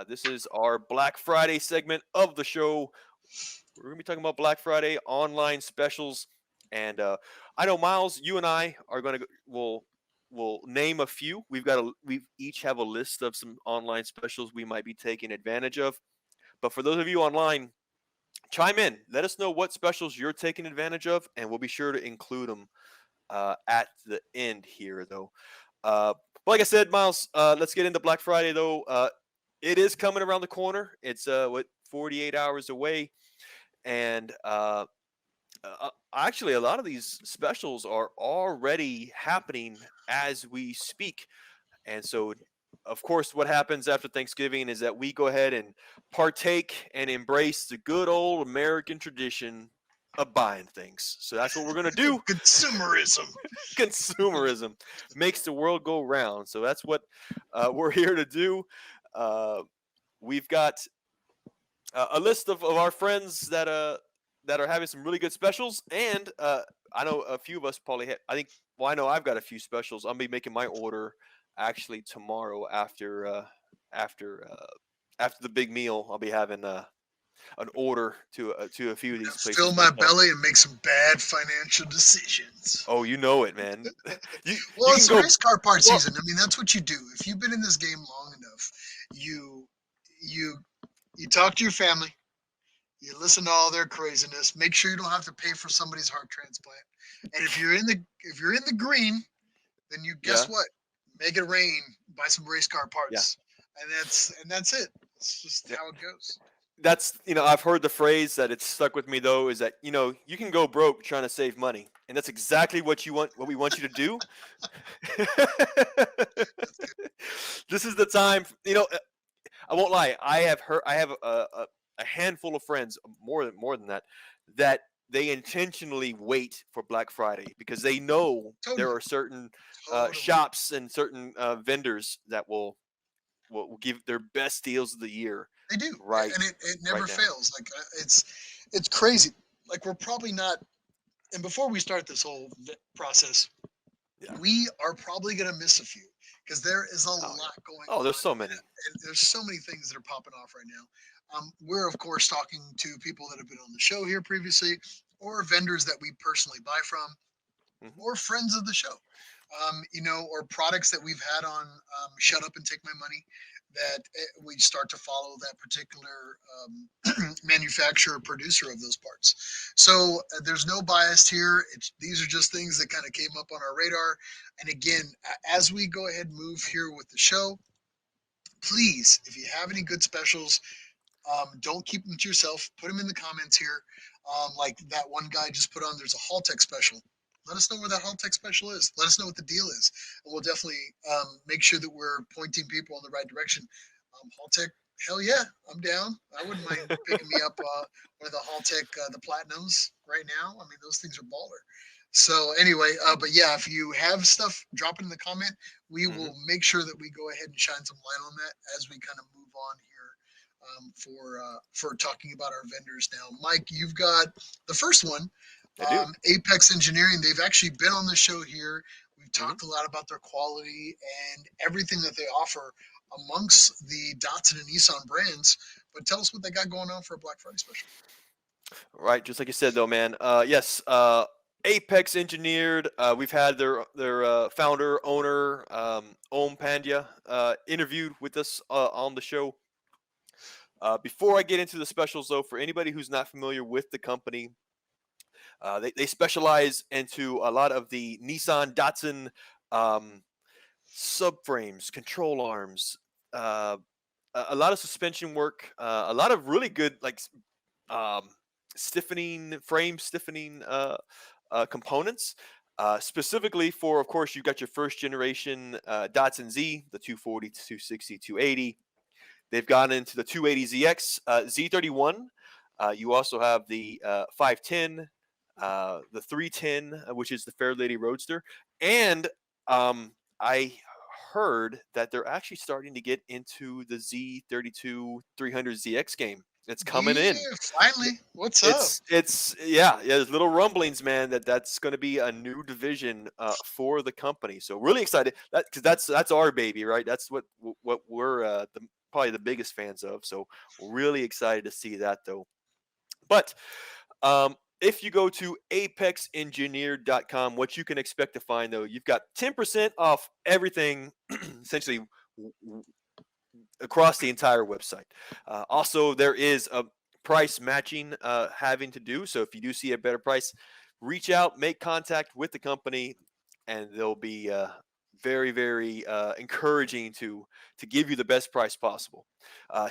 This is our Black Friday segment of the show. We're going to be talking about Black Friday online specials, and I know Miles, you and I are going to will name a few. We each have a list of some online specials we might be taking advantage of. But for those of you online, chime in. Let us know what specials you're taking advantage of, and we'll be sure to include them at the end here, though. But like I said, Miles, let's get into Black Friday, though. It is coming around the corner. It's 48 hours away, and actually, a lot of these specials are already happening as we speak. And so, of course, what happens after Thanksgiving is that we go ahead and partake and embrace the good old American tradition of buying things. So that's what we're going to do. Consumerism. Consumerism makes the world go round. So that's what we're here to do. Uh, we've got a list of our friends that are having some really good specials, and I know a few of us probably. I know I've got a few specials. I'll be making my order actually tomorrow after after the big meal. I'll be having an order to a few of these places Fill my myself. belly and make some bad financial decisions. Oh, you know it, man. you Well, you it's can the go. race car part Well, season. I mean, that's what you do. If you've been in this game long enough, you you you talk to your family, you listen to all their craziness. Make sure you don't have to pay for somebody's heart transplant. And if you're in the green, then you guess yeah, what? Make it rain. Buy some race car yeah. parts, and that's it. It's just how it goes. That's I've heard the phrase that it's stuck with me though is that you can go broke trying to save money, and that's exactly what we want you to do. That's good. This is the time. I won't lie. I have a handful of friends, more than that, that they intentionally wait for Black Friday because they know there Totally, are certain totally. shops and certain vendors that will give their best deals of the year They do, right and it right never now. fails. Like it's crazy. Like we're probably not. And before we start this whole process, Yeah. we are probably going to miss a few because there is a Oh yeah. lot going Oh, there's on, so many. and there's so many things that are popping off right now. We're of course talking to people that have been on the show here previously, or vendors that we personally buy from, Hmm. or friends of the show, or products that we've had on Shut Up and Take My Money, that we start to follow that particular manufacturer producer of those parts. So there's no bias here. These are just things that kind of came up on our radar. And again, as we go ahead and move here with the show, please, if you have any good specials, don't keep them to yourself. Put them in the comments here. Like that one guy just put on, there's a Haltech special. Let us know where that Haltech special is. Let us know what the deal is. And we'll definitely make sure that we're pointing people in the right direction. Haltech, hell yeah, I'm down. I wouldn't mind picking me up one of the Haltech, the Platinums right now. I mean, those things are baller. So anyway, but yeah, if you have stuff, drop it in the comment. We Hmm. will make sure that we go ahead and shine some light on that as we kind of move on here for talking about our vendors now. Mike, you've got the first one, I do. Apex Engineering. They've actually been on the show here. We've Hmm. talked a lot about their quality and everything that they offer amongst the Datsun and Nissan brands. But tell us what they got going on for a Black Friday special. Right, just like you said, though, man. Yes, Apex Engineered. We've had their founder, owner, Om Pandya, interviewed with us on the show. Before I get into the specials, though, for anybody who's not familiar with the company, they specialize into a lot of the Nissan Datsun um, subframes, control arms, uh, a lot of suspension work, a lot of really good um, frame stiffening components. Specifically for, of course, you got your first generation Datsun Z, the 240, 260, 280. They've gone into the 280ZX, Z31. You also have the 510, the 310, which is the Fairlady Roadster. And I heard that they're actually starting to get into the Z32 300ZX game. It's coming in. Yeah, finally. What's up? It's yeah. There's little rumblings, man, that's going to be a new division for the company. So really excited that because that's our baby, right? That's what we're the probably the biggest fans of. So really excited to see that though. But if you go to apexengineered.com, what you can expect to find though, you've got 10% off everything, essentially across the entire website. Also, there is a price matching having to do. So if you do see a better price, reach out, make contact with the company, and they'll be very, very encouraging to give you the best price possible.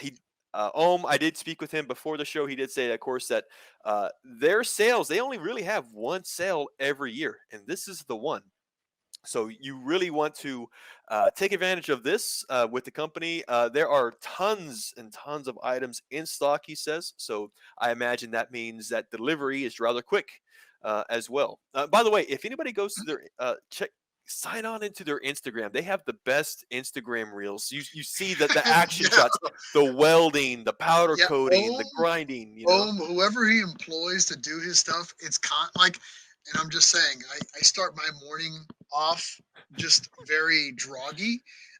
He I did speak with him before the show. He did say, of course, that their sales, they only really have one sale every year, and this is the one. So you really want to take advantage of this with the company. There are tons and tons of items in stock, he says. So I imagine that means that delivery is rather quick as well. By the way, if anybody goes to their sign on into their Instagram. They have the best Instagram reels. You see that the action Yeah, shots, the welding, the powder yeah. coating, the grinding. Whoever he employs to do his stuff, it's like, and I'm just saying, I start my morning off just very droggy,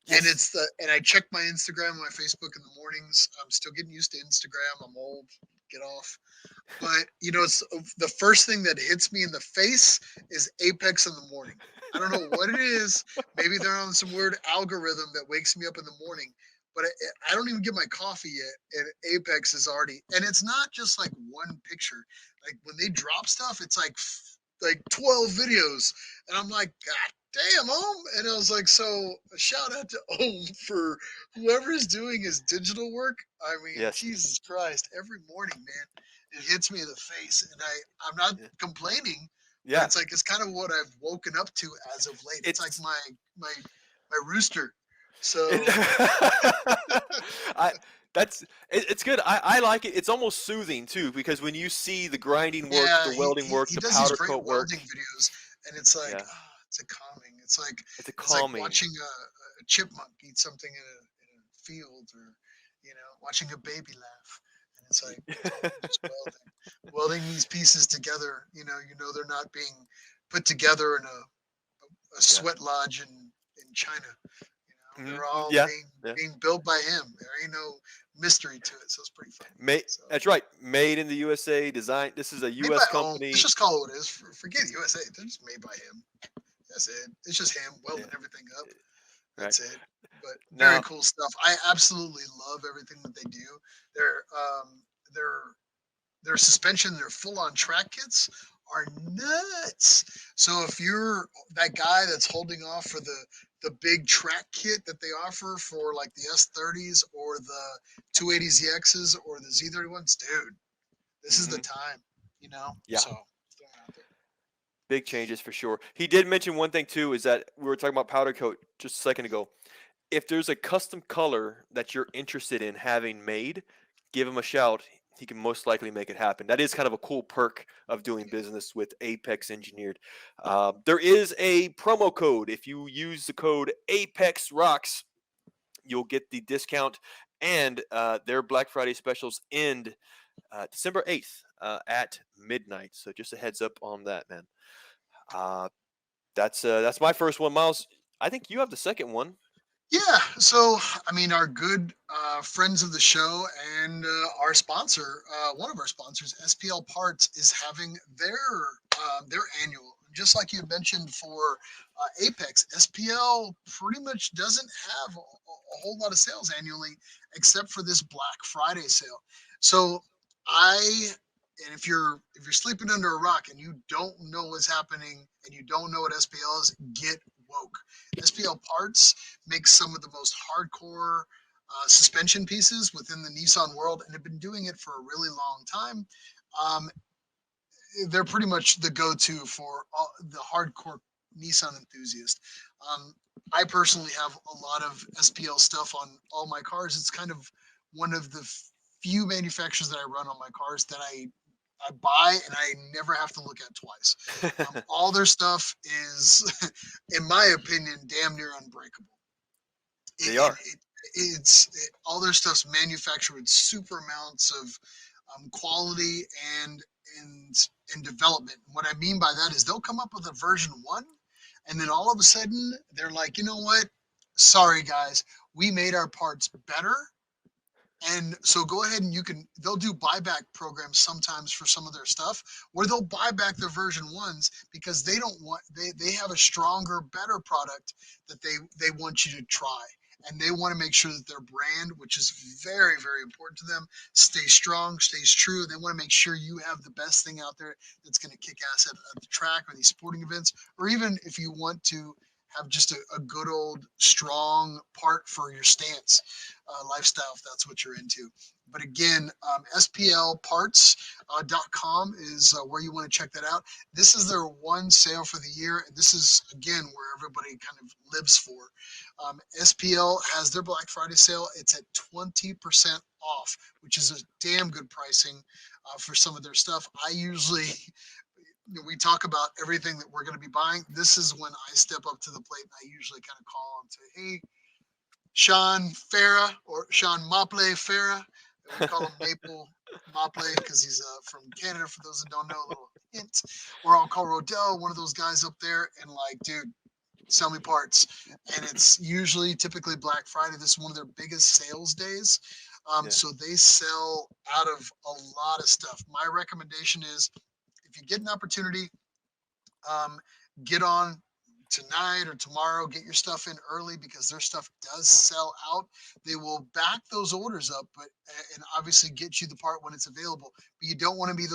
and Yes. and I check my Instagram and my Facebook in the mornings. I'm still getting used to Instagram. I'm old. Get off. But it's the first thing that hits me in the face is Apex in the morning. I don't know what it is. Maybe they're on some weird algorithm that wakes me up in the morning. But I don't even get my coffee yet, and Apex is already. And it's not just like one picture. Like when they drop stuff, it's like 12 videos, and I'm like, God damn, Ohm. And I was like, so a shout out to Ohm for whoever is doing his digital work. I mean, Yes. Jesus Christ, every morning, man, it hits me in the face, and I'm not Yeah. complaining, but Yeah. it's kind of what I've woken up to as of late. It's like It's my rooster. it, So I it's good. I like it. It's almost soothing too because when you see the grinding work, yeah, the welding work, he the does these powder great coat work, welding videos, and it's like, yeah, it's a calming. it's a It's like calming. watching a chipmunk eat something in a field, or watching a baby laugh. And it's like, oh, I'm just welding these pieces together. They're not being put together in a Yeah. sweat lodge in China. Hmm. They're all Yeah. being built by him. There ain't no mystery to it, so it's pretty funny. Made, So that's right. Made in the USA. Designed. This is a made by U.S. Ohm. Let's company. just call it what it is. Forget USA. They're just made by him. That's it. It's just him Yeah. welding everything up. Right That's it. But very now. cool stuff. I absolutely love everything that they do. Their their their suspension, their full on track kits are nuts. So if you're that guy that's holding off for the big track kit that they offer for like the S30s or the 280ZXs or the Z31s, dude, this is the Hmm. time, Yeah. So throwing it out there. Big changes for sure. He did mention one thing too. Is that we were talking about powder coat just a second ago. If there's a custom color that you're interested in having made, give him a shout. He can most likely make it happen. That is kind of a cool perk of doing business with Apex Engineered. There is a promo code. If you use the code Apex Rocks, you'll get the discount. And their Black Friday specials end December 8th at midnight. So just a heads up on that, man. Uh, that's my first one, Miles. I think you have the second one. Yeah, so I mean, our good friends of the show and our sponsor, one of our sponsors, SPL Parts, is having their annual. Just like you mentioned for Apex, SPL pretty much doesn't have a whole lot of sales annually, except for this Black Friday sale. So I, and if you're sleeping under a rock and you don't know what's happening and you don't know what SPL is, get woke. SPL Parts makes some of the most hardcore suspension pieces within the Nissan world and have been doing it for a really long time. Um, they're pretty much the go-to for all, the hardcore Nissan enthusiast. Um, I personally have a lot of SPL stuff on all my cars. It's kind of one of the few manufacturers that I run on my cars that I buy and I never have to look at twice. All their stuff is, in my opinion, damn near unbreakable. They are. All their stuff's manufactured with super amounts of quality and and development. What I mean by that is they'll come up with a version one, and then all of a sudden they're like, you know what? Sorry guys, we made our parts better, And so go ahead and they'll do buyback programs sometimes for some of their stuff where they'll buy back their version ones because they don't want, they have a stronger, better product that they want you to try. And they want to make sure that their brand, which is very, very important to them, stays strong, stays true. They want to make sure you have the best thing out there that's going to kick ass at the track or these sporting events, or even if you want to have just a good old strong part for your stance lifestyle if that's what you're into. But again, SPLparts.com is where you want to check that out. This is their one sale for the year, and this is again where everybody kind of lives for. SPL has their Black Friday sale. It's at 20% off, which is a damn good pricing for some of their stuff. I usually we talk about everything that we're going to be buying. This is when I step up to the plate and I usually kind of call and say, hey, Sean Farah or Sean Mopley Farah. We call him Maple Mopley because he's from Canada, for those that don't know, a little hint. Or I'll call Rodell, one of those guys up there, and like, dude, sell me parts. And it's usually typically Black Friday. This is one of their biggest sales days. Yeah. So they sell out of a lot of stuff. My recommendation is if you get an opportunity, get on tonight or tomorrow, get your stuff in early because their stuff does sell out. They will back those orders up, but and obviously get you the part when it's available. But you don't want to be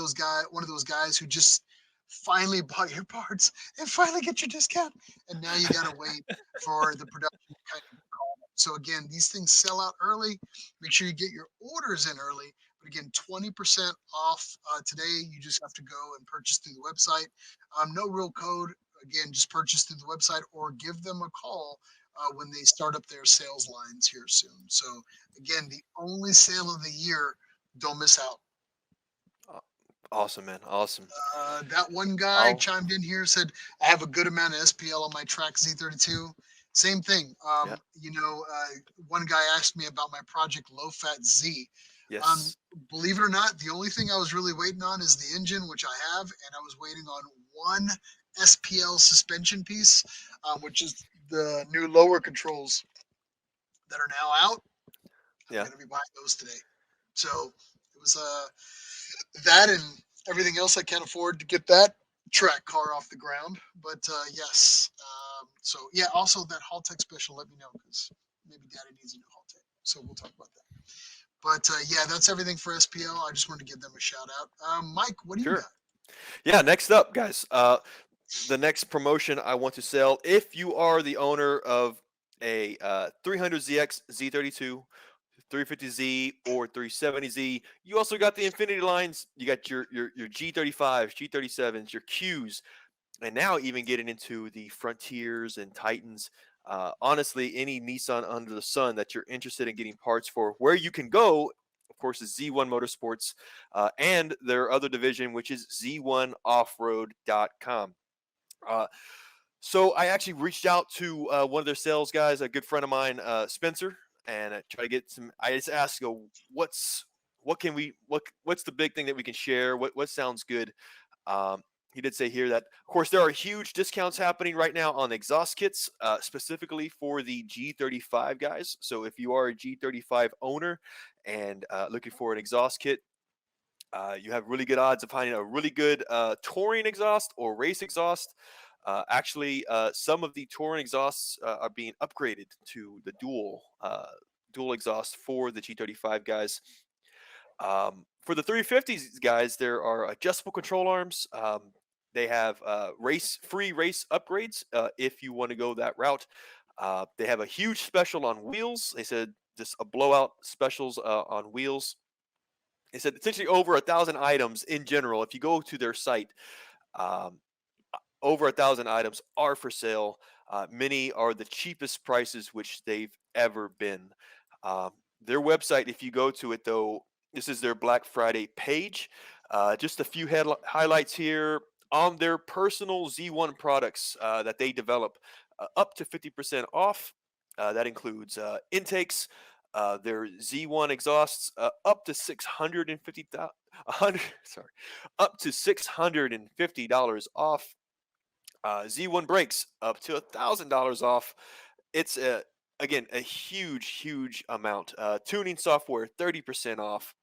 one of those guys who just finally bought your parts and finally get your discount, and now you got to wait for the production to kind of call. So again, these things sell out early. Make sure you get your orders in early. But again, 20% off today. You just have to go and purchase through the website. No real code. Again, just purchase through the website or give them a call when they start up their sales lines here soon. So again, the only sale of the year. Don't miss out. Awesome, man. Awesome. That one guy I'll chimed in here, said, I have a good amount of SPL on my track Z32. Same thing. Yeah. One guy asked me about my project Low Fat Z. Um, Yes. Believe it or not, the only thing I was really waiting on is the engine, which I have, and I was waiting on one SPL suspension piece, which is the new lower controls that are now out. I'm Yeah. going to be buying those today. So it was that and everything else I can't afford to get that track car off the ground. But yes, so yeah. Also, that Haltech special, let me know because maybe Daddy needs a new Haltech. So we'll talk about that. But yeah, that's everything for SPL. I just wanted to give them a shout out. Mike, what do you got? Sure. Yeah. Next up, guys. The next promotion I want to sell. If you are the owner of a 300ZX Z32, 350Z, or 370Z, you also got the Infinity lines. You got your G35s, G37s, your Qs, and now even getting into the Frontiers and Titans. Honestly, any Nissan under the sun that you're interested in getting parts for, where you can go, of course, is Z1 Motorsports and their other division, which is Z1Offroad.com. Uh, so I actually reached out to one of their sales guys, a good friend of mine, Spencer, and try to get some. I just asked, what's the big thing that we can share? What sounds good? Um, he did say here that, of course, there are huge discounts happening right now on exhaust kits, specifically for the G35 guys. So if you are a G35 owner and looking for an exhaust kit, you have really good odds of finding a really good touring exhaust or race exhaust. Some of the touring exhausts are being upgraded to the dual exhaust for the G35 guys. For the 350s guys, there are adjustable control arms. They have free race upgrades if you want to go that route. They have a huge special on wheels. They said just a blowout specials on wheels. They said essentially over 1,000 items in general. If you go to their site, um, over 1,000 items are for sale. Many are the cheapest prices which they've ever been. Um, their website, if you go to it though, this is their Black Friday page. Just a few highlights here on their personal Z1 products that they develop, up to 50% off. That includes intakes, their Z1 exhausts, up to 650 100 sorry, up to $650 off. Z1 brakes up to $1,000 off. It's again, a huge amount. Tuning software, 30% off.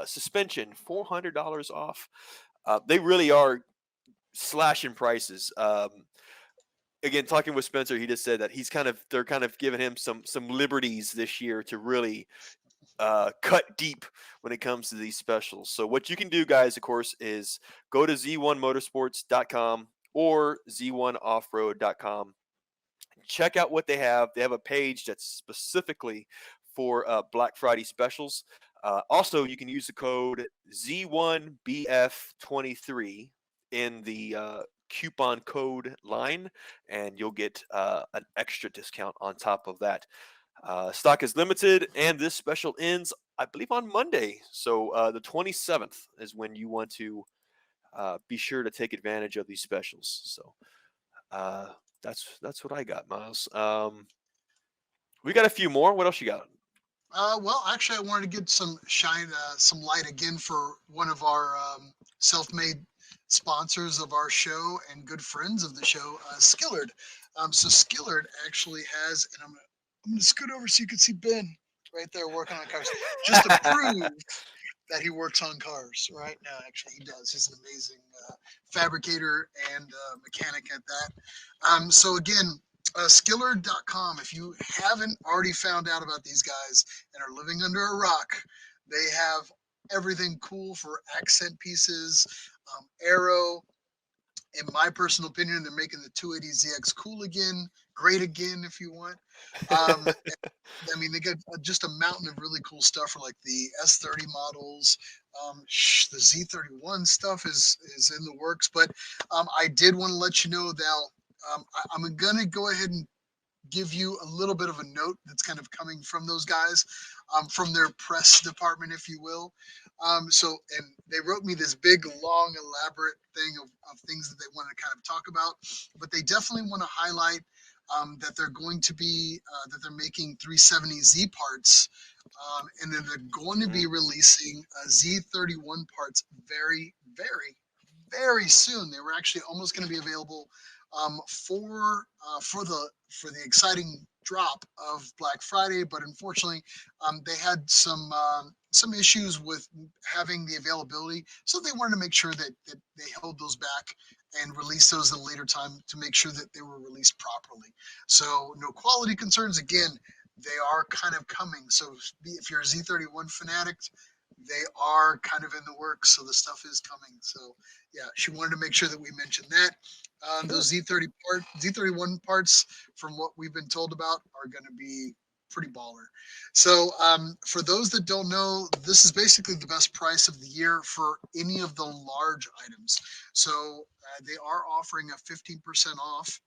Suspension, $400 off. They really are slashing prices. Again, talking with Spencer, he just said that they're kind of giving him some liberties this year to really cut deep when it comes to these specials. So what you can do, guys, of course, is go to z1motorsports.com or z1offroad.com. Check out what they have. They have a page that's specifically for Black Friday specials. Also, you can use the code Z1BF23 in the coupon code line, and you'll get an extra discount on top of that. Stock is limited, and this special ends, I believe, on Monday. So the 27th is when you want to be sure to take advantage of these specials. So uh, that's what I got, Miles. We got a few more. What else you got? Well, actually, I wanted to get some light again for one of our self-made sponsors of our show and good friends of the show, Skillard. So Skillard actually has, and I'm gonna scoot over so you can see Ben right there working on cars, just to prove that he works on cars. Right now, actually, he does. He's an amazing fabricator and mechanic at that. So again, skillard.com. If you haven't already found out about these guys and are living under a rock, they have everything cool for accent pieces, aero. In my personal opinion, they're making the 280ZX cool again, great again, if you want. Um, I mean, they got just a mountain of really cool stuff for like the S30 models. The Z31 stuff is in the works, but I did want to let you know that I'm gonna go ahead and give you a little bit of a note that's kind of coming from those guys, from their press department, if you will. And they wrote me this big, long, elaborate thing of things that they want to kind of talk about, but they definitely want to highlight that they're going to be, that they're making 370Z parts, and then they're going to be Mm, releasing Z31 parts very soon. They were actually almost going to be available for the exciting drop of Black Friday, but unfortunately, they had some issues with having the availability, so they wanted to make sure that they held those back and release those at a later time to make sure that they were released properly. So no quality concerns. Again, they are kind of coming. So if you're a Z31 fanatic, they are kind of in the works, so the stuff is coming. So yeah, she wanted to make sure that we mentioned that. sure. Those Z31 parts, from what we've been told about, are going to be pretty baller. So for those that don't know, this is basically the best price of the year for any of the large items. So they are offering a 15% off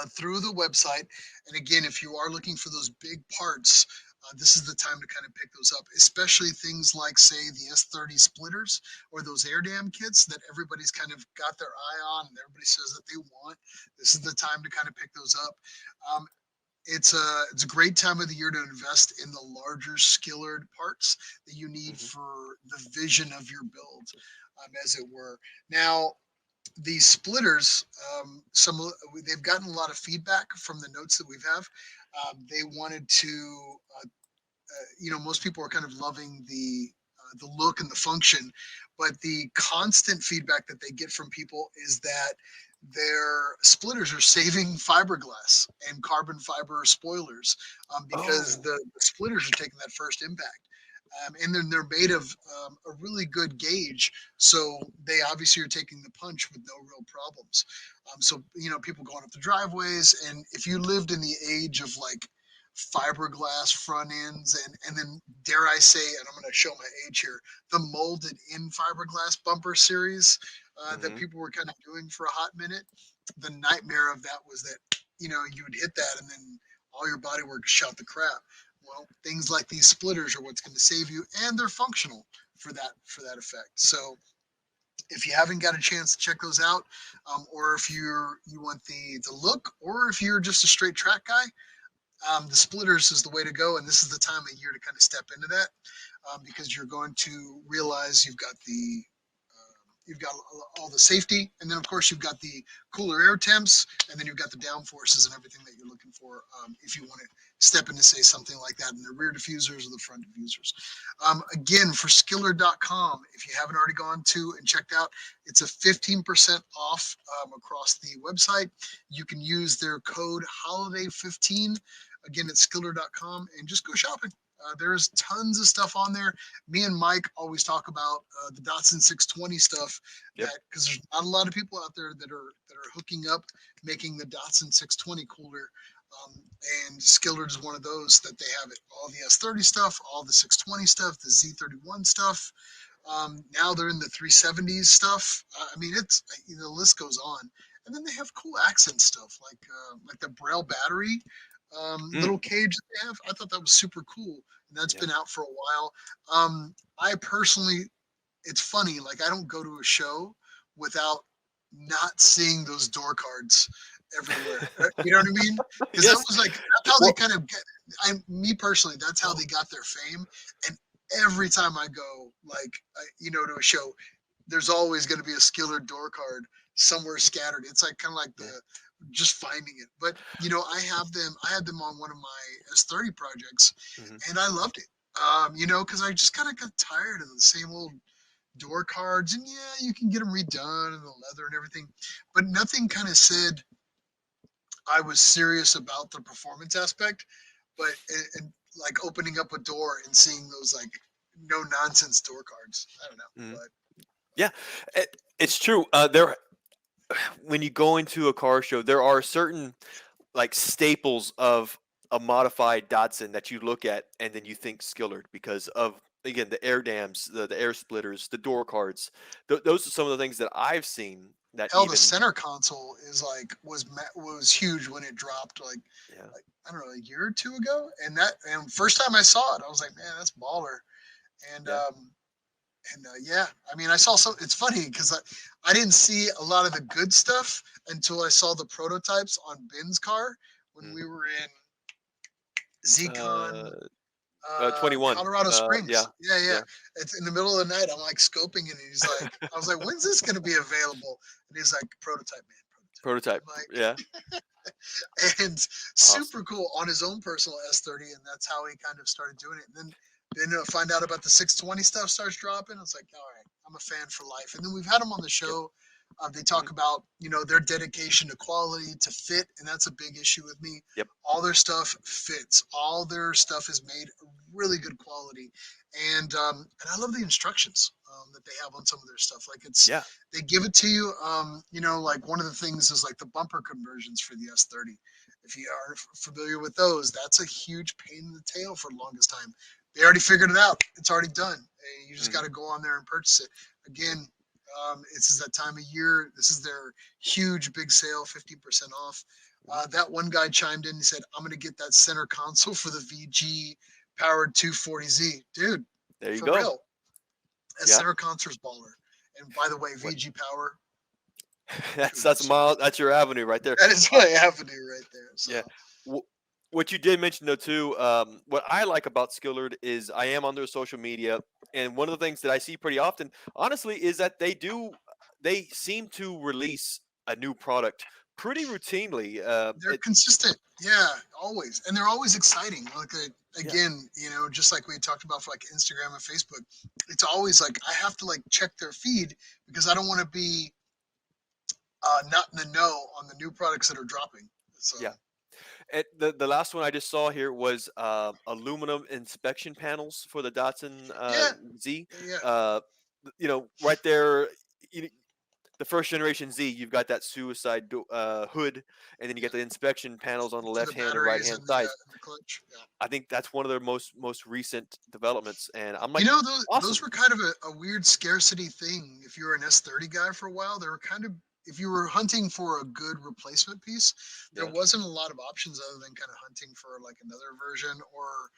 through the website. And again, if you are looking for those big parts, this is the time to kind of pick those up, especially things like, say, the S30 splitters or those air dam kits that everybody's kind of got their eye on and everybody says that they want. This is the time to kind of pick those up. Um, it's a great time of the year to invest in the larger skilled parts that you need Hmm. for the vision of your build, as it were. Now, these splitters, they've gotten a lot of feedback from the notes that we've have. They wanted to, most people are kind of loving the look and the function, but the constant feedback that they get from people is that their splitters are saving fiberglass and carbon fiber spoilers, because Oh. the splitters are taking that first impact. And then they're made of a really good gauge, so they obviously are taking the punch with no real problems. So people going up the driveways, and if you lived in the age of like fiberglass front ends, and then, dare I say, and I'm going to show my age here, the molded in fiberglass bumper series that Hmm. people were kind of doing for a hot minute. The nightmare of that was that you would hit that and then all your body work shot the crap. Well, things like these splitters are what's going to save you, and they're functional for that effect. So if you haven't got a chance to check those out, or if you want the look, or if you're just a straight track guy, the splitters is the way to go, and this is the time of year to kind of step into that, because you're going to realize you've got all the safety, and then of course you've got the cooler air temps, and then you've got the downforces and everything that you're looking for if you want to step in to say something like that in the rear diffusers or the front diffusers. Again, for Skiller.com, if you haven't already gone to and checked out, it's a 15% off across the website. You can use their code holiday15. Again, it's Skiller.com, and just go shopping. There's tons of stuff on there. Me and Mike always talk about the Datsun 620 stuff, Yep. that because there's not a lot of people out there that are hooking up, making the Datsun 620 cooler. And Skiller is one of those that they have it. All the S30 stuff, all the 620 stuff, the Z31 stuff. Now they're in the 370s stuff. I mean, it's the list goes on. And then they have cool accent stuff like the Braille battery Mm, little cage that they have. I thought that was super cool, and that's yeah. been out for a while. I personally, it's funny. Like I don't go to a show without not seeing those door cards everywhere. You know what I mean? Because that Yes. was like that's how they Well, kind of get. Me personally, that's how they got their fame. And every time I go, to a show, there's always going to be a Skiller door card somewhere scattered. It's like kind of like yeah. the just finding it. But I have them. I had them on one of my S30 projects, Hmm. and I loved it. Because I just kind of got tired of the same old door cards, and yeah, you can get them redone and the leather and everything, but nothing kind of said I was serious about the performance aspect. But and like opening up a door and seeing those like no nonsense door cards. I don't know, Hmm. but Yeah. It's true. There, when you go into a car show, there are certain like staples of a modified Datsun that you look at and then you think Skillard because of again the air dams, the air splitters, the door cards. Those are some of the things that I've seen that hell, the even center console is like was huge when it dropped yeah, like I don't know, a year or two ago. And first time I saw it, I was like, man, that's baller. And yeah. yeah, I mean, I saw some. It's funny because I didn't see a lot of the good stuff until I saw the prototypes on Ben's car when Mm. we were in ZCon, Uh, 21. Colorado Yeah, Springs. Yeah, yeah. yeah. It's in the middle of the night. I'm like scoping it, and he's like, I was like, when's this gonna be available? And he's like, prototype, man, prototype. Prototype. I'm like, Yeah, and awesome. super cool on his own personal S30, and that's how he kind of started doing it. And then find out about the 620 stuff starts dropping. It's like, all right, I'm a fan for life. And then we've had them on the Yep. show. They Hmm. talk about their dedication to quality, to fit, and that's a big issue with me. Yep. All their stuff fits. All their stuff is made really good quality, and I love the instructions that they have on some of their stuff. Like Yeah. they give it to you. Like one of the things is like the bumper conversions for the S30. If you are familiar with those, that's a huge pain in the tail for the longest time. They already figured it out. It's already done. You just got Hmm. to go on there and purchase it. Again, this is that time of year. This is their huge big sale, 15% off. That one guy chimed in and said, I'm going to get that center console for the VG powered 240Z. Dude, There you for go. real. A Yeah. center console's baller. And by the way, What? VG Power, That's kudos. mile. That's your avenue right there. That is Uh, my avenue right there. So, yeah. What you did mention though too, what I like about Skillard is I am on their social media, and one of the things that I see pretty often, honestly, is that they seem to release a new product pretty routinely. they're consistent. Yeah, always. And they're always exciting. Yeah, Again, just like we talked about for like Instagram and Facebook, it's always like I have to like check their feed because I don't want to be not in the know on the new products that are dropping. So, yeah. And the last one I just saw here was aluminum inspection panels for the Datsun yeah, Z. yeah. Uh, right there. You, the first generation Z, you've got that suicide hood, and then you get Yeah. the inspection panels on the For the left hand and right batteries hand and side. the clutch. Yeah. I think that's one of their most recent developments, and I'm like, Those awesome. were kind of a weird scarcity thing. If you were an S30 guy for a while, they were kind of, if you were hunting for a good replacement piece, there Yeah, wasn't a lot of options other than kind of hunting for like another version or,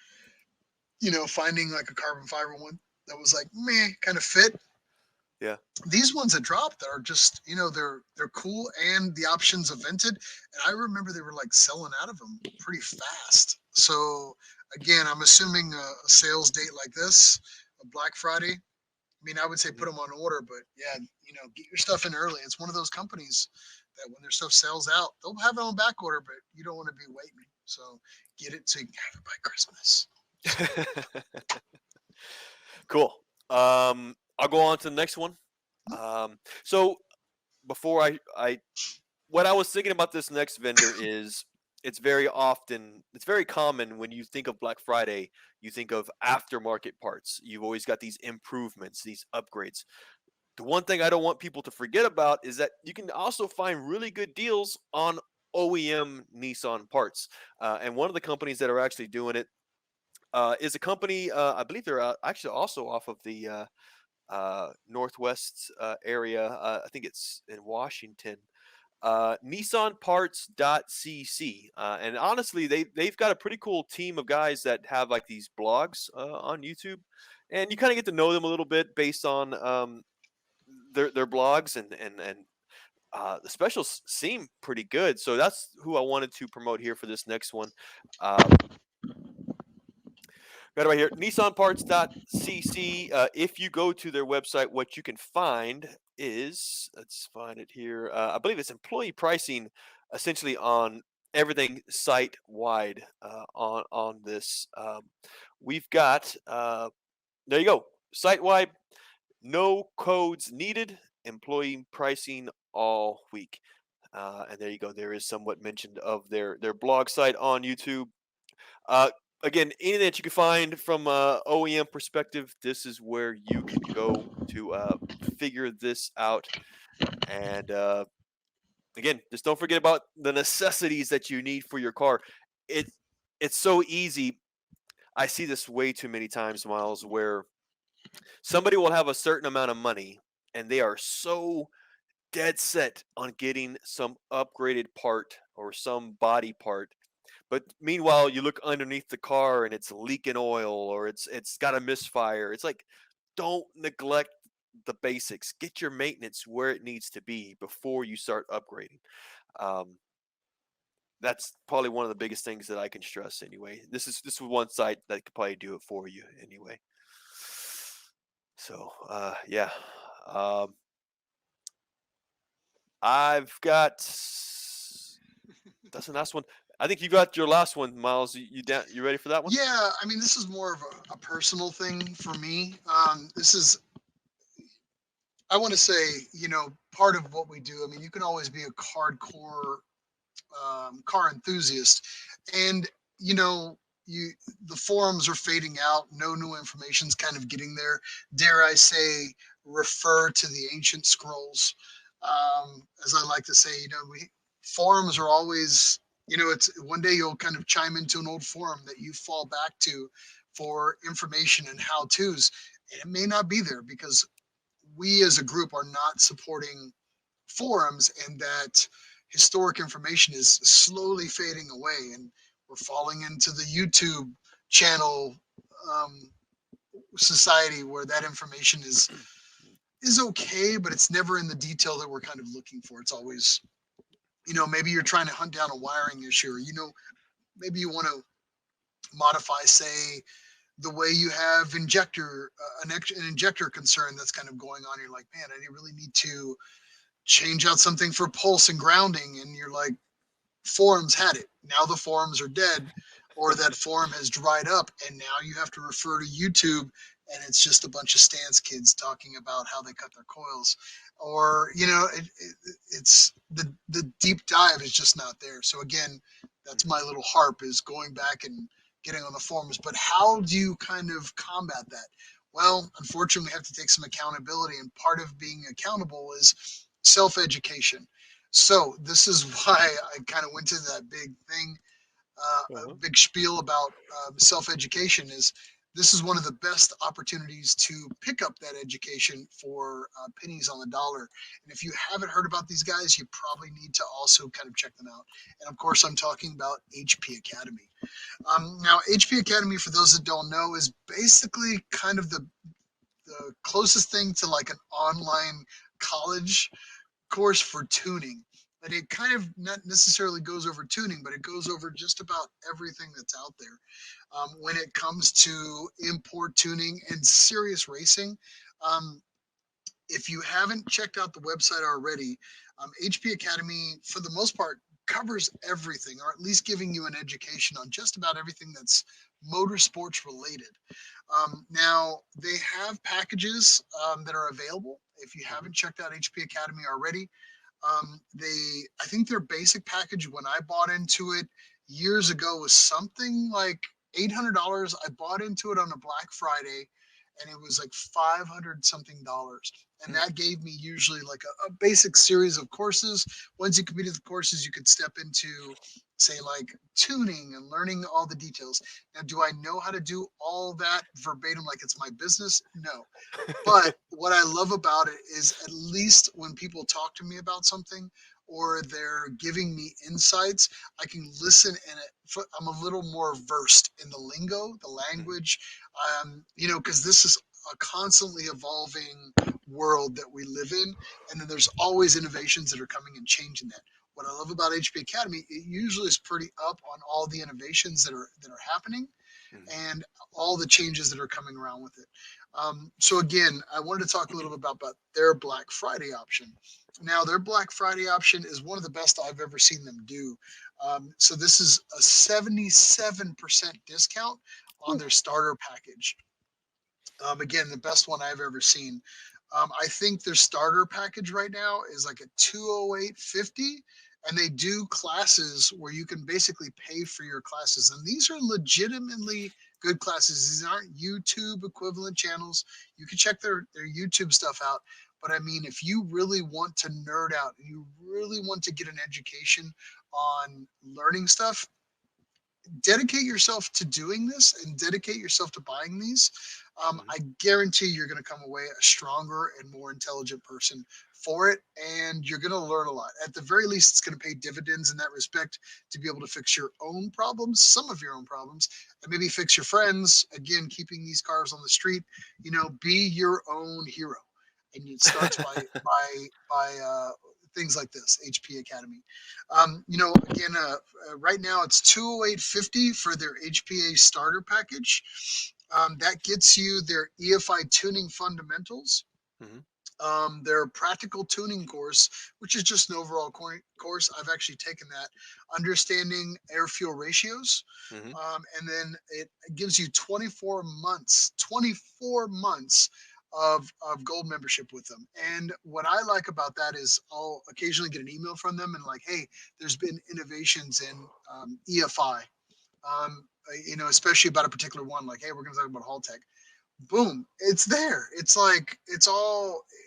finding like a carbon fiber one that was like meh, kind of fit. yeah, These ones that dropped that are just, they're cool and the options are vented. And I remember they were like selling out of them pretty fast. So again, I'm assuming a sales date like this, a Black Friday, I mean, I would say put Mhm. them on order, but yeah, get your stuff in early. It's one of those companies that when their stuff sells out, they'll have it on back order, but you don't want to be waiting. So get it so you can have it by Christmas. So Cool. I'll go on to the next one. So before I what I was thinking about this next vendor is it's very common when you think of Black Friday, you think of aftermarket parts. You've always got these improvements, these upgrades. The one thing I don't want people to forget about is that you can also find really good deals on OEM Nissan parts. And one of the companies that are actually doing it is a company, I believe they're actually also off of the Northwest area. I think it's in Washington. NissanParts.cc. And honestly, they've got a pretty cool team of guys that have like these blogs on YouTube. And you kind of get to know them a little bit based on their blogs and the specials seem pretty good. So that's who I wanted to promote here for this next one. Got it right here, nissanparts.cc. If you go to their website, what you can find is, let's find it here. I believe it's employee pricing, essentially on everything site wide on this. We've got there you go, site wide, no codes needed, employee pricing all week. And there you go. There is somewhat mentioned of their blog site on YouTube. Uh, Again, anything that you can find from a OEM perspective, this is where you can go to figure this out. And again, just don't forget about the necessities that you need for your car. It it's so easy. I see this way too many times, Miles, where somebody will have a certain amount of money and they are so dead set on getting some upgraded part or some body part. But meanwhile, you look underneath the car and it's leaking oil or it's got a misfire. It's like, don't neglect the basics. Get your maintenance where it needs to be before you start upgrading. Um, that's probably one of the biggest things that I can stress anyway. This is one site that could probably do it for you anyway. So yeah. Um, I've got that's the last one. I think you got your last one, Miles. You ready for that one? yeah, I mean, this is more of a personal thing for me. This is I want to say, part of what we do. I mean, you can always be a hardcore car enthusiast, and you know, you the forums are fading out. No new information's kind of getting there. Dare I say, refer to the ancient scrolls, as I like to say. We forums are always. It's one day you'll kind of chime into an old forum that you fall back to for information and how tos. And it may not be there because we as a group are not supporting forums, and that historic information is slowly fading away, and we're falling into the YouTube channel um, society where that information is okay, but it's never in the detail that we're kind of looking for. It's always, maybe you're trying to hunt down a wiring issue, or maybe you want to modify, say, the way you have an injector concern that's kind of going on. You're like, man, I really need to change out something for pulse and grounding, and you're like, forums had it. Now the forums are dead, or that forum has dried up, and now you have to refer to YouTube, and it's just a bunch of stance kids talking about how they cut their coils, or it's the deep dive is just not there. So again, that's my Mhm. little harp, is going back and getting on the forums. But how do you kind of combat that? Well, unfortunately, we have to take some accountability, and part of being accountable is self-education. So this is why I kind of went to that big thing, a Uh-huh. big spiel about self-education. Is this is one of the best opportunities to pick up that education for pennies on the dollar. And if you haven't heard about these guys, you probably need to also kind of check them out. And of course, I'm talking about HP Academy. Now, HP Academy, for those that don't know, is basically kind of the closest thing to like an online college course for tuning. And it kind of not necessarily goes over tuning, but it goes over just about everything that's out there. When it comes to import tuning and serious racing, Um, if you haven't checked out the website already, HP Academy, for the most part, covers everything, or at least giving you an education on just about everything that's motorsports related. Now, they have packages that are available. If you Hmm. haven't checked out HP Academy already, I think their basic package when I bought into it years ago was something like $800. I bought into it on a Black Friday, and it was like 500 something dollars. And that gave me usually like a basic series of courses. Once you completed the courses, you could step into, say, like tuning and learning all the details. Now, do I know how to do all that verbatim like it's my business? No. But what I love about it is at least when people talk to me about something or they're giving me insights, I can listen and I'm a little more versed in the lingo, the Hmm. language, because this is a constantly evolving world that we live in. And then there's always innovations that are coming and changing that. What I love about HP Academy, it usually is pretty up on all the innovations that are happening Hmm. and all the changes that are coming around with it. So again, I wanted to talk a little bit about their Black Friday option. Now, their Black Friday option is one of the best I've ever seen them do. So this is a 77% discount on their starter package. Again, the best one I've ever seen. I think their starter package right now is like a 208.50, and they do classes where you can basically pay for your classes. And these are legitimately good classes. These aren't YouTube equivalent channels. You can check their YouTube stuff out. But I mean, if you really want to nerd out and you really want to get an education on learning stuff, dedicate yourself to doing this and dedicate yourself to buying these, Hmm. I guarantee you're going to come away a stronger and more intelligent person for it. And you're going to learn a lot. At the very least, it's going to pay dividends in that respect to be able to fix your own problems, some of your own problems, and maybe fix your friends. Again, keeping these cars on the street, be your own hero. And it starts by things like this, HP Academy. Again, right now it's 208.50 for their HPA starter package. That gets you their EFI tuning fundamentals, Hmm. their practical tuning course, which is just an overall course. I've actually taken that, understanding air fuel ratios. Hmm. And then it gives you 24 months of gold membership with them. And what I like about that is I'll occasionally get an email from them and like, hey, there's been innovations in EFI, especially about a particular one, like, hey, we're going to talk about Haltech. Boom, it's there.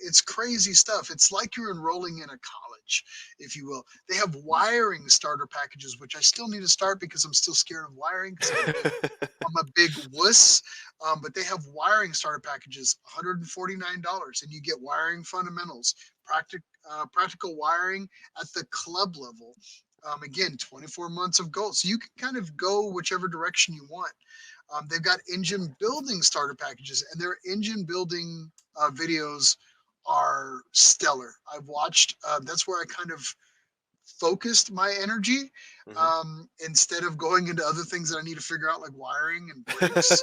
It's crazy stuff. It's like you're enrolling in a college, if you will. They have wiring starter packages, which I still need to start because I'm still scared of wiring because I'm a big wuss. But they have wiring starter packages, $149, and you get wiring fundamentals, practical wiring at the club level. Again, 24 months of gold, so you can kind of go whichever direction you want. They've got engine building starter packages, and their engine building videos are stellar. I've watched. That's where I kind of focused my energy Hmm. instead of going into other things that I need to figure out, like wiring and brakes.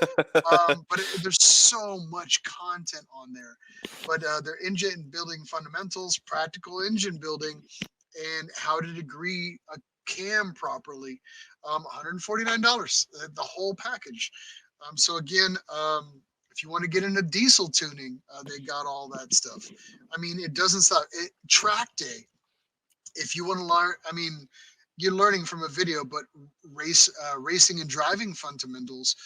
But there's so much content on there. But their engine building fundamentals, practical engine building, and how to degree a cam properly. $149, the whole package. So again, if you want to get into diesel tuning, they got all that stuff. I mean, it doesn't stop. Track day, if you want to learn, I mean, you're learning from a video, but racing and driving fundamentals,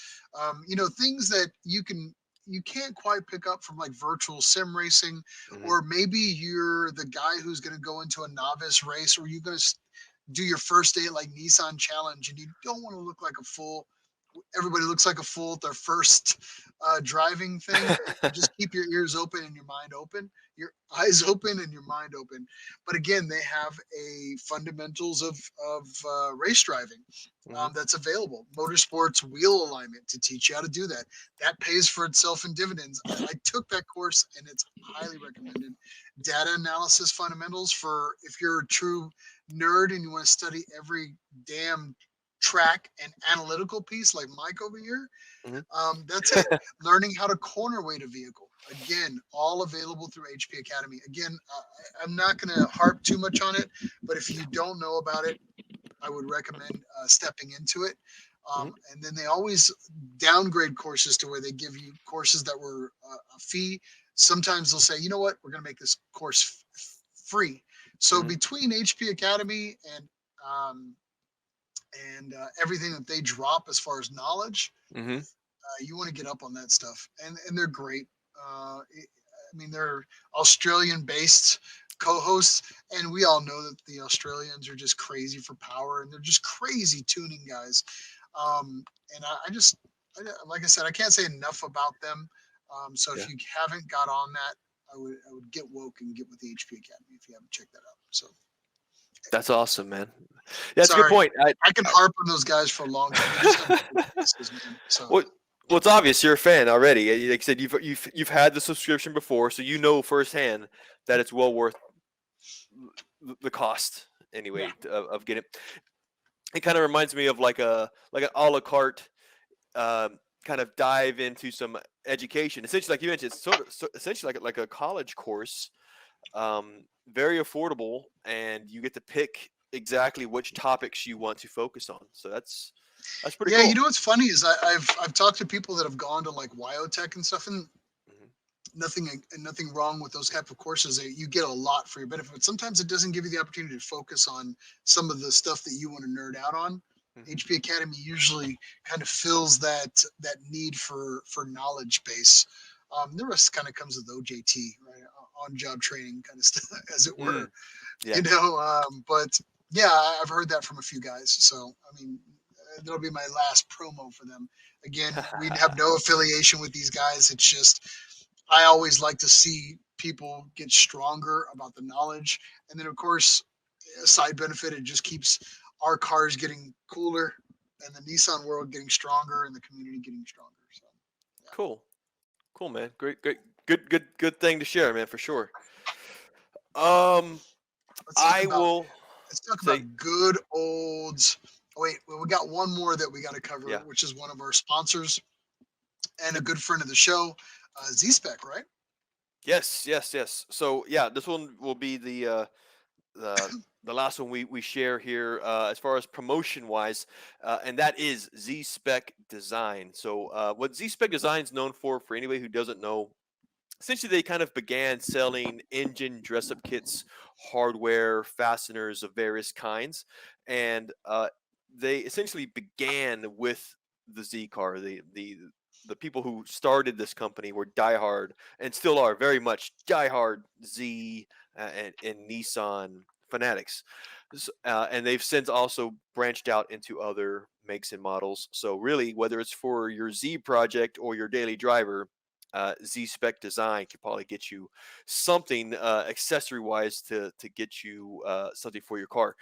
things that you can't quite pick up from like virtual sim racing, Hmm. or maybe you're the guy who's going to go into a novice race, or you're going to do your first day at like Nissan Challenge, and you don't want to look like a fool. Everybody looks like a fool at their first driving thing. Just keep your ears open and your mind open, your eyes open and your mind open. But again, they have a fundamentals of race driving Hmm. that's available. Motorsports wheel alignment to teach you how to do that. That pays for itself in dividends. I took that course and it's highly recommended. Data analysis fundamentals for if you're a true nerd and you want to study every damn track and analytical piece like Mike over here. Hmm. That's it. Learning how to corner weight a vehicle. Again, all available through HP Academy. Again, I'm not going to harp too much on it, but if you don't know about it, I would recommend stepping into it. Hmm. And then they always downgrade courses to where they give you courses that were a fee. Sometimes they'll say, you know what, we're going to make this course free. So Hmm. between HP Academy um, everything that they drop as far as knowledge, Hmm. you want to get up on that stuff, and they're great. I mean, they're Australian-based co-hosts, and we all know that the Australians are just crazy for power, and they're just crazy tuning guys. Um, and like I said, I can't say enough about them. So if Yeah. you haven't got on that, I would get woke and get with the HP Academy if you haven't checked that out. So That's awesome, man. That's a good sorry, point. I can harp on those guys for a long time. They just have great voices, man. So Well, well, it's obvious you're a fan already. Like I said, you've had the subscription before, so you know firsthand that it's well worth the cost yeah, anyway of getting. It kind of reminds me of like an a la carte kind of dive into some education. Essentially, like you mentioned, it's essentially like a college course, very affordable, and you get to pick exactly which topics you want to focus on. So that's pretty yeah. You cool. know what's funny is I've talked to people that have gone to like Wyotech and stuff, and Hmm. nothing wrong with those type of courses. You get a lot for your benefit, but sometimes it doesn't give you the opportunity to focus on some of the stuff that you want to nerd out on. Hmm. HP Academy usually kind of fills that need for knowledge base. The rest kind of comes with OJT, right? On job training kind of stuff, as it were. Mm, yeah. But yeah, I've heard that from a few guys. So I mean, that'll be my last promo for them. Again, we have no affiliation with these guys. It's just I always like to see people get stronger about the knowledge. And then, of course, a side benefit, it just keeps our cars getting cooler and the Nissan world getting stronger and the community getting stronger. So, yeah. Cool. Cool, man. Great, great, good thing to share, man, for sure. Um, Let's talk I about will let's talk say, about good old. Oh, wait, well, we got one more that we got to cover, yeah, which is one of our sponsors and a good friend of the show, Z-Spec, right? yes, yes, yes. So yeah, this one will be the the last one we share here as far as promotion wise, and that is Z Spec Design. So what Z Spec Design is known for anybody who doesn't know, essentially they kind of began selling engine dress up kits, hardware, fasteners of various kinds, and they essentially began with the Z car. The people who started this company were diehard and still are very much diehard Z and Nissan fanatics. And they've since also branched out into other makes and models. So really, whether it's for your Z project or your daily driver, Z Spec Design can probably get you something accessory wise to get you something for your car.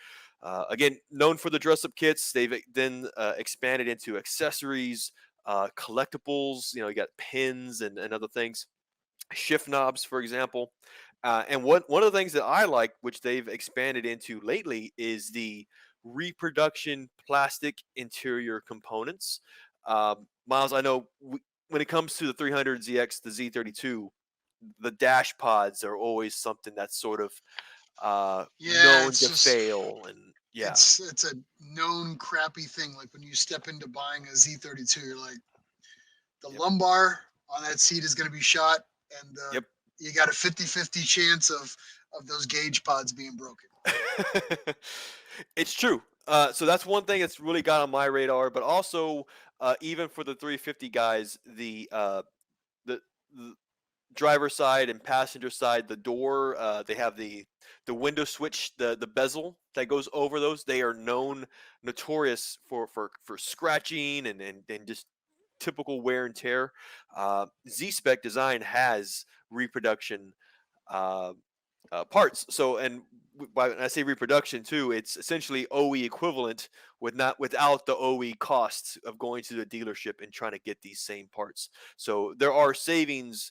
Again, known for the dress up kits, they've then expanded into accessories, collectibles. You know, you got pins and other things, shift knobs, for example. And one of the things that I like, which they've expanded into lately, is the reproduction plastic interior components. Miles, I know when it comes to the 300ZX, the Z32, the dash pods are always something that's sort of Yeah, known it's to just fail. And yeah, it's a known crappy thing. Like when you step into buying a Z32, you're like, the yep, lumbar on that seat is going to be shot, and yep. you got a 50-50 chance of those gauge pods being broken. It's true. So that's one thing that's really got on my radar. But also, even for the 350 guys, the, the driver side and passenger side, the door, they have the window switch, the bezel that goes over those. They are notorious for scratching and just typical wear and tear. Z Spec Design has reproduction uh, parts. So, and when I say reproduction too, it's essentially OE equivalent without the OE costs of going to the dealership and trying to get these same parts. So there are savings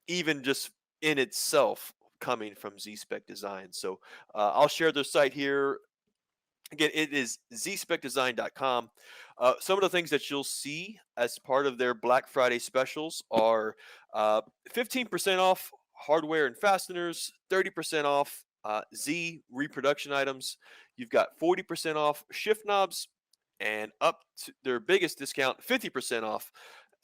even just in itself coming from Z Spec Design. So I'll share their site here. Again, it is zspecdesign.com. Some of the things that you'll see as part of their Black Friday specials are 15% off hardware and fasteners, 30% off Z reproduction items. You've got 40% off shift knobs, and up to their biggest discount, 50% off,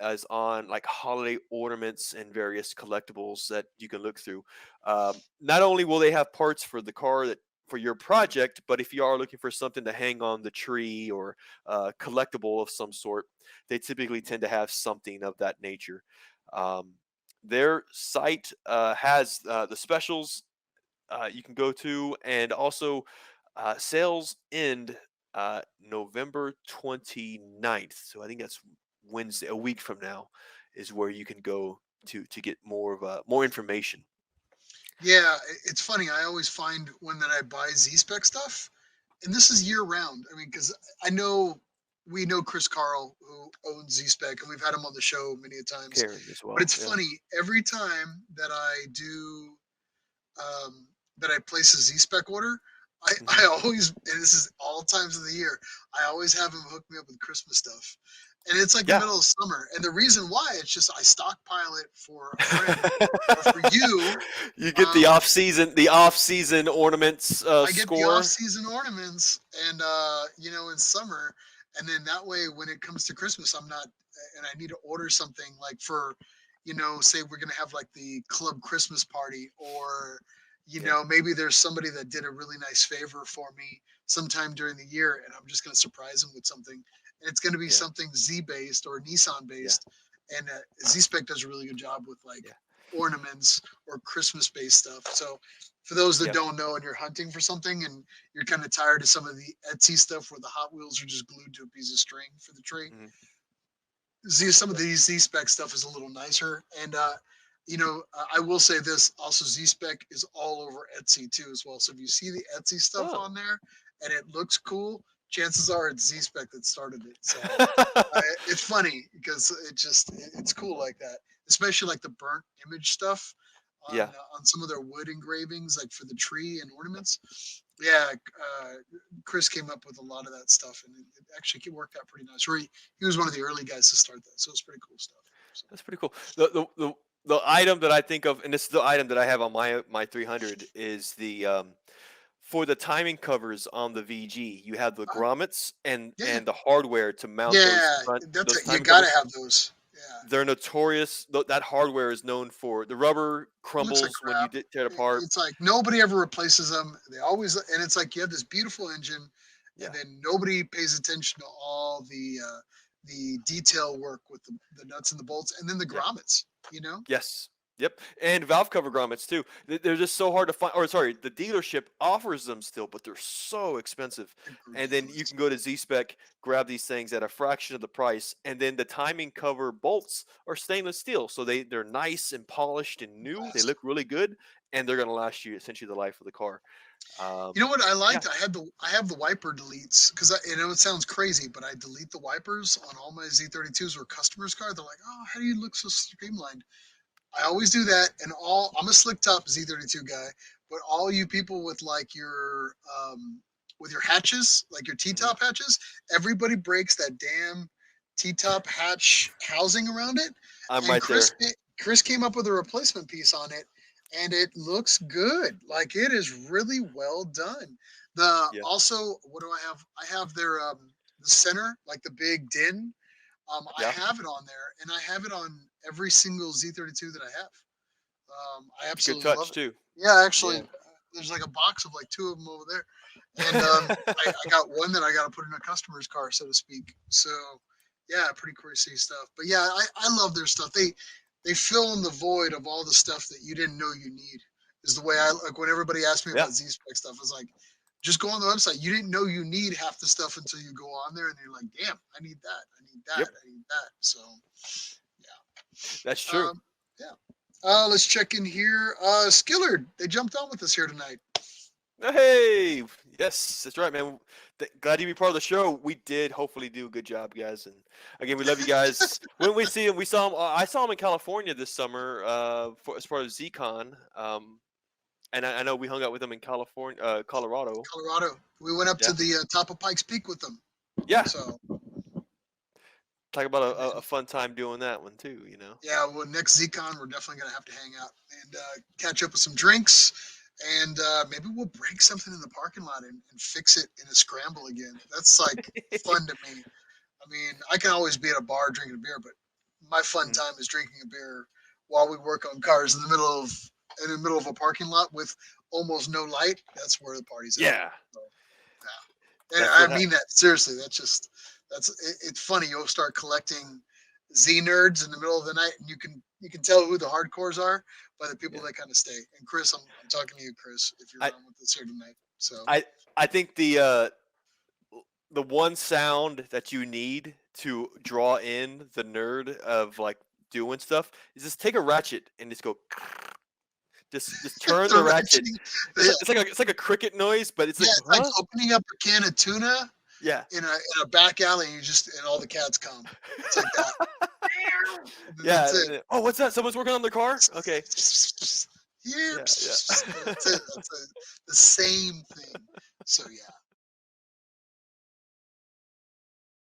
as on like holiday ornaments and various collectibles that you can look through. Not only will they have parts for the car that for your project, but if you are looking for something to hang on the tree or collectible of some sort, they typically tend to have something of that nature. Um, their site has the specials you can go to, and also sales end November 29th. So I think that's Wednesday, a week from now, is where you can go to get more of more information. Yeah, it's funny. I always find when that I buy Z Spec stuff, and this is year round. I mean, because I know we know Chris Carl who owns Z Spec, and we've had him on the show many a times. Karen as But well. it's Yeah. funny every time that I do that I place a Z Spec order. Hmm. I always, and this is all times of the year, I always have him hook me up with Christmas stuff. And it's like the Yeah. middle of summer. And the reason why, it's just I stockpile it for a friend or for you. You get Um, the off season ornaments I get the score. off-season ornaments, and in summer, and then that way, when it comes to Christmas, I'm not, and I need to order something like for, say we're gonna have like the club Christmas party, or Yeah. maybe there's somebody that did a really nice favor for me sometime during the year, and I'm just gonna surprise them with something, and it's gonna be Yeah. something Z based or Nissan Yeah. based, and Z Spec does a really good job with like Yeah. ornaments or Christmas based stuff. So for those that Yeah. don't know and you're hunting for something and you're kind of tired of some of the Etsy stuff where the Hot Wheels are just glued to a piece of string for the tree, Hmm. some of Yeah. the Z Spec stuff is a little nicer. And I will say this also: Z Spec is all over Etsy too as well. So if you see the Etsy stuff Oh. on there and it looks cool, chances are it's Z Spec that started it. So it's funny because it's cool like that, especially like the burnt image stuff Yeah. on some of their wood engravings, like for the tree and ornaments. Yeah, Chris came up with a lot of that stuff, and it actually worked out pretty nice. Or he was one of the early guys to start that, so it's pretty cool stuff. So, That's pretty cool. The item that I think of, and this is the item that I have on my 300, is the for the timing covers on the VG. You have the uh, grommets yeah, and the hardware to mount yeah, that's those it. You timing got to covers. have those. Yeah, They're notorious. That hardware is known for the rubber it looks like crumbles when you crap. tear it apart. It's like nobody ever replaces them. They always, and it's like you have this beautiful engine, and Yeah, then nobody pays attention to all the detail work with the nuts and the bolts, and then the yeah. grommets. You know, Yes. Yep. And valve cover grommets too. They're just so hard to find. Or sorry, the dealership offers them still, but they're so expensive. they're And then you ridiculous. can go to Z Spec, grab these things at a fraction of the price, and then the timing cover bolts are stainless steel, so they're nice and polished and new. They Last. look really good, and they're gonna last you essentially the life of the car. You know what I Yeah. liked? I have the wiper deletes because it sounds crazy, but I delete the wipers on all my Z32s or customers' car. They're like, "Oh, how do you look so streamlined?" I always do that, and I'm a slick top Z32 guy, but all you people with your hatches, like your T Hmm. top hatches, everybody breaks that damn T top hatch housing around it, I'm and right there. Chris came up with a replacement piece on it, and it looks good. Like it is really well done. The Yeah. also, what do I have? I have their the center, like the big din. I Yeah. have it on there, and I have it on every single Z32 that I have. I It's a good absolutely love touch it. too. Yeah, actually, Yeah. there's like a box of like two of them over there, and I got one that I got to put in a customer's car, so to speak. So, yeah, pretty crazy stuff. But yeah, I love their stuff. They fill in the void of all the stuff that you didn't know you need. Is the way I like when everybody asks me Yeah. about Z Spec stuff. It's like just go on the website. You didn't know you need half the stuff until you go on there, and you're like, damn, I need that. I need that. Yep. I need that. So That's yeah, true. yeah. Let's check in here. Skillard, they jumped on with us here tonight. Hey, yes, that's right, man. Glad to be part of the show. We did hopefully do a good job, guys. And again, we love you guys. When we see him, we saw him. I saw him in California this summer, as part of ZCon. And I know we hung out with him in California, Colorado. Colorado. We went up to Yeah, the top of Pikes Peak with them. yeah, So Talk about And a fun time doing that one too. You know. yeah, well, next ZCon, we're definitely going to have to hang out and catch up with some drinks. And maybe we'll break something in the parking lot and fix it in a scramble again. That's like fun to me. I mean, I can always be at a bar drinking a beer, but my fun Mhm. time is drinking a beer while we work on cars in the middle of a parking lot with almost no light. That's where the party's at. Yeah, So, yeah. And that's I what. mean that seriously. It's funny. You'll start collecting Z nerds in the middle of the night, and you can tell who the hardcores are by the people Yeah. that kind of stay. And Chris, I'm talking to you, Chris, if you're I on with us here tonight. So I I think the one sound that you need to draw in the nerd of like doing stuff is just take a ratchet and just go. Just turn the the ratchet. ratcheting, It's yeah, like it's like a cricket noise, but it's yeah, like it's like huh? opening up a can of tuna Yeah. in a back alley, and all the cats come. It's like that. And then Yeah. that's it. Oh, what's that? Someone's working on their car? Okay. Here, Yeah, yeah. that's it. The same thing. So yeah.